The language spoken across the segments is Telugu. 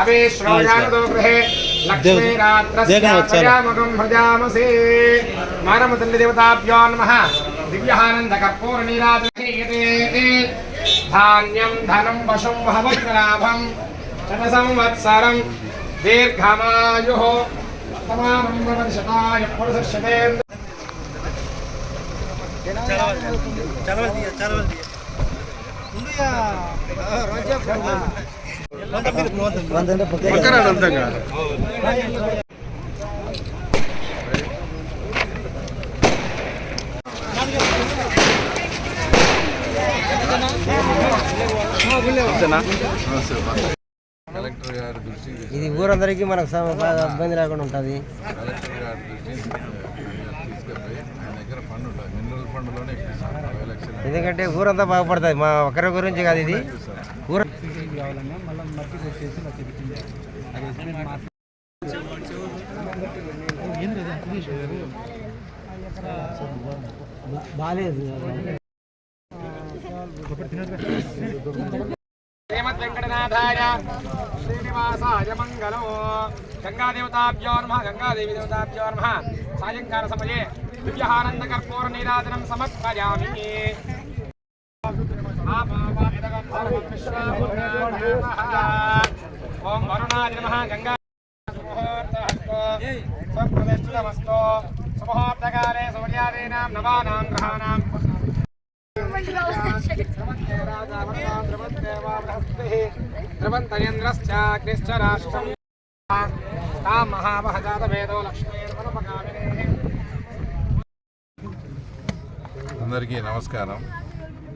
अभिश्रोयानुदोग्रहे लक्ष्मीरात्रस्यामगं भजामसे मानमतन्देवताभ्यो नमः दिव्यानन्दकर्पूरनीराजयते धान्यं धनं वशं वहवज्रलाभं शतसंवत्सरं दीर्घमायुः तमामं भवतिशताय पुरुषशतेन्द्र चलो ఇది ఊరందరికీ మనకు బాగా ఇబ్బంది లేకుండా ఉంటుంది. ఎందుకంటే ఊరంతా బాగుపడుతుంది, మా ఒక్కరి గురించి కాదు ఇది. ఊర श्रीमद् वेंकटनाथाय श्रीनिवासाय मंगलो गंगादेवताभ्यो नमः गंगादेवी देवताभ्यो नमः सायंकाल समये दिव्यानंद कर्पूर नीराजनं समर्पयामि। ओम वरुणाय नमः गंगा स्वप्रतिष्ठितमस्तु सुमुहूर्तकाले सूर्यादीनां नवानां ग्रहाणां ध्रुवन्तयन्द्रश्चाग्निश्च राष्ट्रं तां महामहजातवेदो लक्ष्मीर्वनपगामिने। అందరికీ నమస్కారం.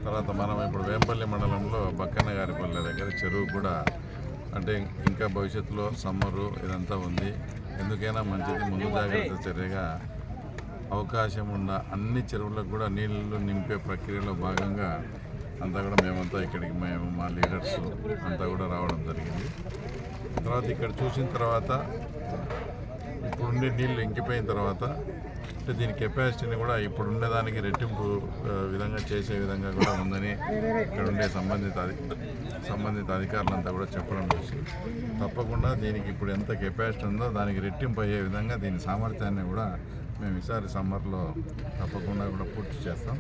తర్వాత మనం ఇప్పుడు వేంపల్లి మండలంలో బక్కన్నగారిపల్లె దగ్గర చెరువు కూడా అంటే ఇంకా భవిష్యత్తులో సమ్మరు ఇదంతా ఉంది, ఎందుకైనా మంచిది ముందు జాగ్రత్త చర్యగా అవకాశం ఉన్న అన్ని చెరువులకు కూడా నీళ్లు నింపే ప్రక్రియలో భాగంగా అంతా కూడా మేమంతా ఇక్కడికి మా లీడర్స్ అంతా కూడా రావడం జరిగింది. తర్వాత ఇక్కడ చూసిన తర్వాత ఇప్పుడుండే నీళ్ళు ఇంకిపోయిన తర్వాత అంటే దీని కెపాసిటీని కూడా ఇప్పుడు ఉండేదానికి రెట్టింపు విధంగా చేసే విధంగా కూడా ఉందని ఇక్కడ ఉండే సంబంధిత అధికారులంతా కూడా చెప్పడం చూసి తప్పకుండా దీనికి ఇప్పుడు ఎంత కెపాసిటీ ఉందో దానికి రెట్టింపు అయ్యే విధంగా దీని సామర్థ్యాన్ని కూడా మేము ఈసారి సమ్మర్లో తప్పకుండా కూడా పూర్తి చేస్తాం.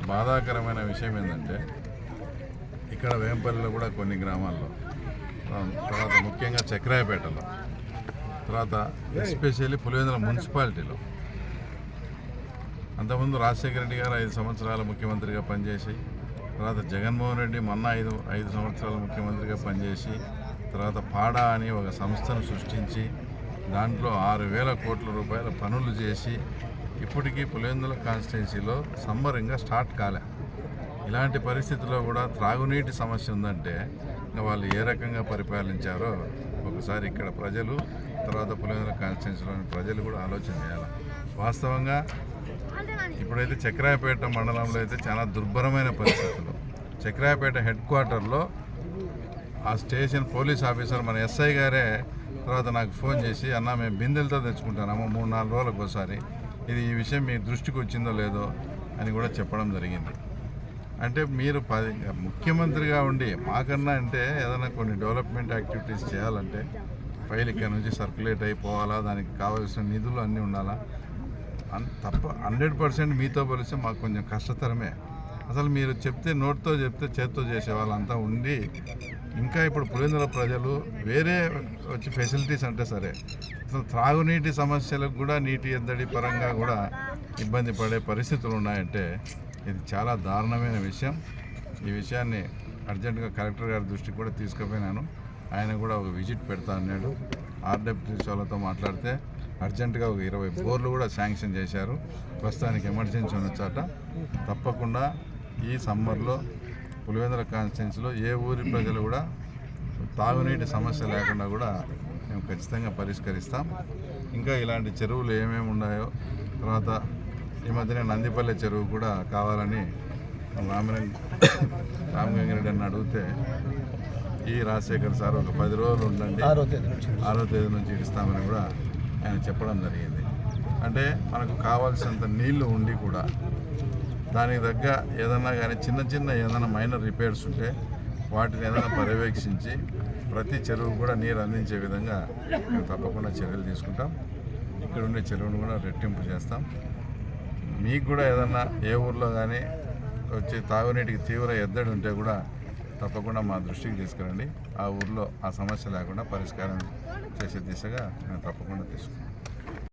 బాధాకరమైన విషయం ఏంటంటే ఇక్కడ వేంపల్లిలో కూడా కొన్ని గ్రామాల్లో, తర్వాత ముఖ్యంగా చక్రాయపేటలో, తర్వాత ఎస్పెషల్లీ పులివెందుల మున్సిపాలిటీలో అంతకుముందు రాజశేఖర రెడ్డి గారు 5 సంవత్సరాల ముఖ్యమంత్రిగా పనిచేసి, తర్వాత జగన్మోహన్ రెడ్డి మొన్న 5 సంవత్సరాల ముఖ్యమంత్రిగా పనిచేసి, తర్వాత పాడా అని ఒక సంస్థను సృష్టించి దాంట్లో 6,000 కోట్ల రూపాయల పనులు చేసి ఇప్పటికీ పులివెందుల కాన్స్టిట్యున్సీలో సమ్మర్ ఇంకా స్టార్ట్ కాలే. ఇలాంటి పరిస్థితుల్లో కూడా త్రాగునీటి సమస్య ఉందంటే ఇంకా వాళ్ళు ఏ రకంగా పరిపాలించారో ఒకసారి ఇక్కడ ప్రజలు, తర్వాత పులివెందుల కాన్స్టిట్యున్సీలోని ప్రజలు కూడా ఆలోచన చేయాలి. వాస్తవంగా ఇప్పుడైతే చక్రాయపేట మండలంలో అయితే చాలా దుర్భరమైన పరిస్థితులు. చక్రాయపేట హెడ్ క్వార్టర్లో ఆ స్టేషన్ పోలీస్ ఆఫీసర్ మన ఎస్ఐ గారే తర్వాత నాకు ఫోన్ చేసి, అన్న మేము బిందెలతో తెచ్చుకుంటాము 3-4 రోజులకు ఒకసారి, ఇది ఈ విషయం మీ దృష్టికి వచ్చిందో లేదో అని కూడా చెప్పడం జరిగింది. అంటే మీరు ముఖ్యమంత్రిగా ఉండి మాకన్నా అంటే ఏదైనా కొన్ని డెవలప్మెంట్ యాక్టివిటీస్ చేయాలంటే ఫైల్ ఇక్కడ నుంచి సర్క్యులేట్ అయిపోవాలా, దానికి కావాల్సిన నిధులు అన్నీ ఉండాలా. తప్ప 100% మీతో పోలిస్తే మాకు కొంచెం కష్టతరమే. అసలు మీరు చెప్తే నోట్తో చెప్తే చేత్తో చేసే వాళ్ళంతా ఉండి ఇంకా ఇప్పుడు పులివెందుల ప్రజలు వేరే వచ్చి ఫెసిలిటీస్ అంటే సరే అసలు త్రాగునీటి సమస్యలకు కూడా నీటి ఎద్దడి పరంగా కూడా ఇబ్బంది పడే పరిస్థితులు ఉన్నాయంటే ఇది చాలా దారుణమైన విషయం. ఈ విషయాన్ని అర్జెంటుగా కలెక్టర్ గారి దృష్టికి కూడా తీసుకుపోయినాను. ఆయన కూడా ఒక విజిట్ పెడతా అన్నాడు. ఆర్డబ్ల్యూసీ వాళ్ళతో మాట్లాడితే అర్జెంటుగా ఒక 20 బోర్లు కూడా శాంక్షన్ చేశారు. ప్రస్తుతానికి ఎమర్జెన్సీ ఉన్న చోట తప్పకుండా ఈ సమ్మర్లో పులివెందుల కాన్స్టిట్యున్సీలో ఏ ఊరి ప్రజలు కూడా తాగునీటి సమస్య లేకుండా కూడా మేము ఖచ్చితంగా పరిష్కరిస్తాం. ఇంకా ఇలాంటి చెరువులు ఏమేమి ఉన్నాయో, తర్వాత ఈ మధ్యనే నందిపల్లె చెరువు కూడా కావాలని రామగంగిరెడ్డి అని అడిగితే ఈ రాజశేఖర్ సార్ ఒక 10 రోజులు ఉండండి, 6వ తేదీ నుంచి ఇస్తామని కూడా ఆయన చెప్పడం జరిగింది. అంటే మనకు కావాల్సినంత నీళ్లు ఉండి కూడా దానికి తగ్గ ఏదన్నా కానీ చిన్న ఏదైనా మైనర్ రిపేర్స్ ఉంటే వాటిని ఏదైనా పర్యవేక్షించి ప్రతి చెరువు కూడా నీరు అందించే విధంగా మేము తప్పకుండా చర్యలు తీసుకుంటాం. ఇక్కడ ఉండే చెరువును కూడా రెట్టింపు చేస్తాం. మీకు కూడా ఏదన్నా ఏ ఊర్లో కానీ వచ్చి తాగునీటికి తీవ్ర ఎద్దడి ఉంటే కూడా తప్పకుండా మా దృష్టికి తీసుకురండి. ఆ ఊర్లో ఆ సమస్య లేకుండా పరిష్కారం చేసే దిశగా మేము తప్పకుండా తీసుకుంటాం.